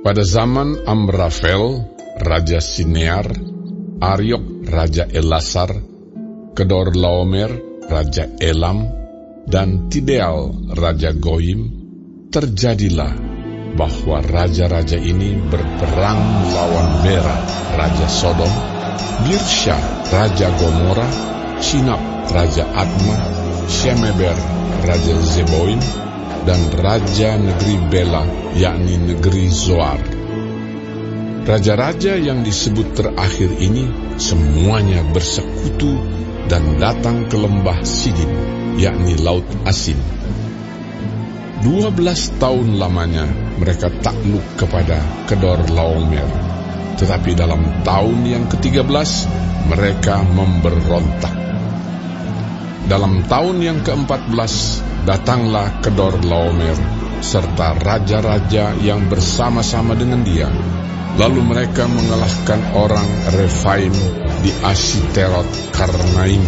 Pada zaman Amrafel, Raja Sinear, Ariok, Raja Elasar, Kedorlaomer, Raja Elam, dan Tideal, Raja Goyim, terjadilah bahwa raja-raja ini berperang melawan Bera, Raja Sodom, Birsha, Raja Gomora, Sinab, Raja Adma, Shemeber, Raja Zeboim, dan Raja negeri Bela, yakni negeri Zoar. Raja-raja yang disebut terakhir ini semuanya bersekutu dan datang ke lembah Sidim, yakni Laut Asin. 12 tahun lamanya mereka takluk kepada Kedorlaomer, tetapi dalam tahun yang ke-13 mereka memberontak. Dalam tahun yang ke-14 datanglah Kedorlaomer serta raja-raja yang bersama-sama dengan dia. Lalu mereka mengalahkan orang Refaim di Ashiterot Karnaim,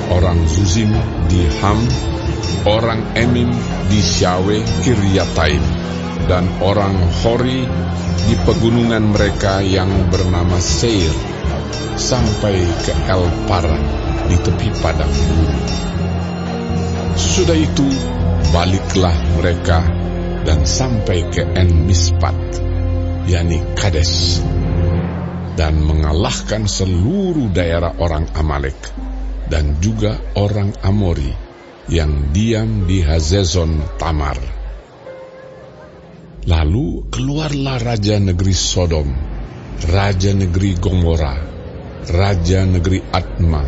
orang Zuzim di Ham, orang Emim di Syawe Kiryataim, dan orang Hori di pegunungan mereka yang bernama Seir, sampai ke El Paran di tepi padang gurun. Sesudah itu baliklah mereka dan sampai ke En Mispat, yakni Kades, dan mengalahkan seluruh daerah orang Amalek dan juga orang Amori yang diam di Hazezon Tamar. Lalu keluarlah raja negeri Sodom, raja negeri Gomora, raja negeri Adma,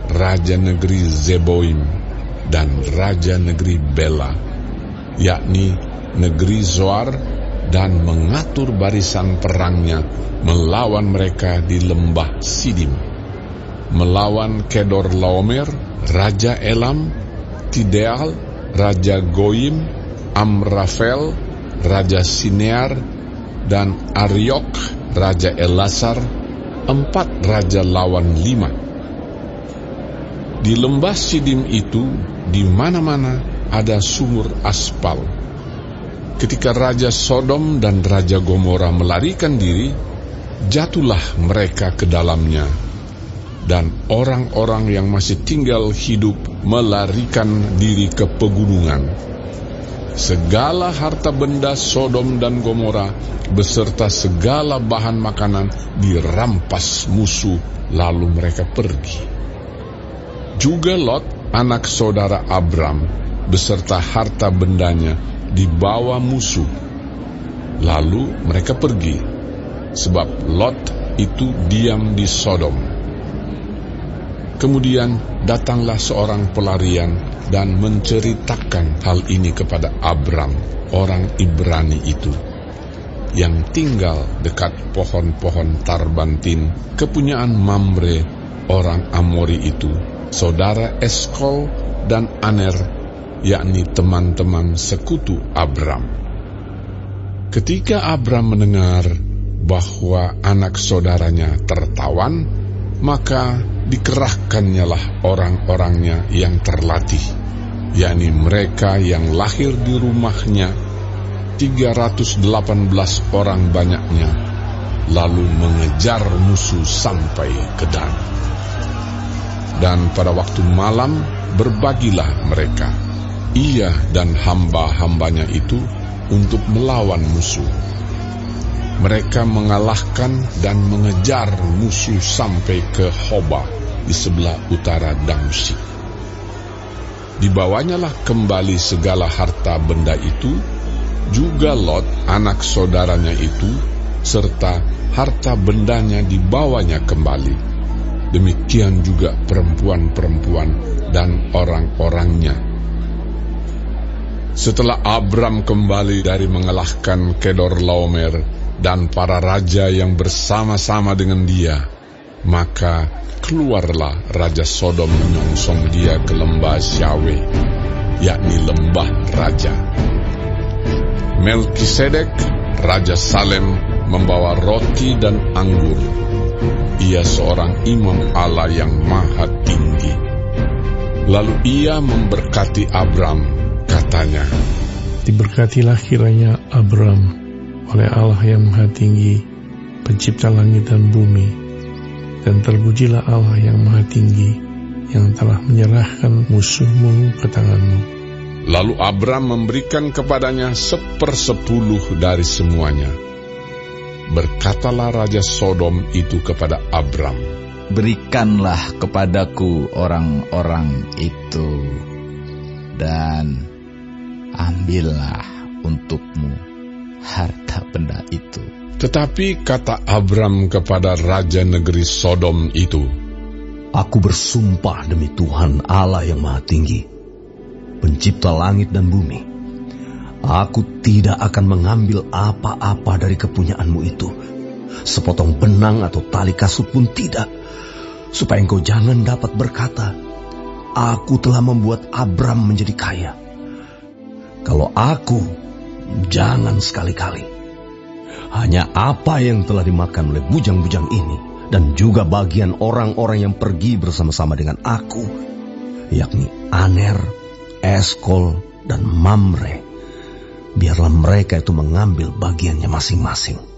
raja negeri Zeboim, dan raja negeri Bela, yakni negeri Zoar, dan mengatur barisan perangnya melawan mereka di lembah Sidim, melawan Kedorlaomer, Raja Elam, Tideal, Raja Goyim, Amrafel, Raja Sinear, dan Ariok, Raja Elasar, 4 raja lawan 5. Di lembah Sidim itu, di mana-mana ada sumur aspal. Ketika Raja Sodom dan Raja Gomora melarikan diri, jatuhlah mereka ke dalamnya, dan orang-orang yang masih tinggal hidup melarikan diri ke pegunungan. Segala harta benda Sodom dan Gomora beserta segala bahan makanan dirampas musuh, lalu mereka pergi. Juga Lot, anak saudara Abram, beserta harta bendanya dibawa musuh, lalu mereka pergi, sebab Lot itu diam di Sodom. Kemudian datanglah seorang pelarian dan menceritakan hal ini kepada Abram, orang Ibrani itu, yang tinggal dekat pohon-pohon tarbantin kepunyaan Mamre, orang Amori itu, saudara Eskol dan Aner, yakni teman-teman sekutu Abram. Ketika Abram mendengar bahwa anak saudaranya tertawan, maka dikerahkannyalah orang-orangnya yang terlatih, yakni mereka yang lahir di rumahnya, 318 orang banyaknya, lalu mengejar musuh sampai ke Dan. Dan pada waktu malam berbagilah mereka, ia dan hamba-hambanya itu, untuk melawan musuh. Mereka mengalahkan dan mengejar musuh sampai ke Hoba di sebelah utara Damsyik. Dibawanyalah kembali segala harta benda itu, juga Lot anak saudaranya itu, serta harta bendanya dibawanya kembali. Demikian juga perempuan-perempuan dan orang-orangnya. Setelah Abram kembali dari mengalahkan Kedorlaomer dan para raja yang bersama-sama dengan dia, maka keluarlah Raja Sodom menyongsong dia ke lembah Syawe, yakni lembah raja. Melkisedek, Raja Salem, membawa roti dan anggur. Ia seorang imam Allah yang maha tinggi. Lalu ia memberkati Abram, katanya, "Diberkatilah kiranya Abram, oleh Allah yang Maha Tinggi, pencipta langit dan bumi, dan terpujilah Allah yang Maha Tinggi, yang telah menyerahkan musuhmu ke tanganmu. Lalu Abram memberikan kepadanya 1/10 dari semuanya. Berkatalah Raja Sodom itu kepada Abram, "Berikanlah kepadaku orang-orang itu, dan ambillah untukmu harta benda itu." Tetapi kata Abram kepada Raja negeri Sodom itu, "Aku bersumpah demi Tuhan Allah yang Maha Tinggi, pencipta langit dan bumi, aku tidak akan mengambil apa-apa dari kepunyaanmu itu, sepotong benang atau tali kasut pun tidak, supaya engkau jangan dapat berkata, aku telah membuat Abram menjadi kaya. Kalau aku, jangan sekali-kali. Hanya apa yang telah dimakan oleh bujang-bujang ini, dan juga bagian orang-orang yang pergi bersama-sama dengan aku, yakni Aner, Eskol, dan Mamre, biarlah mereka itu mengambil bagiannya masing-masing."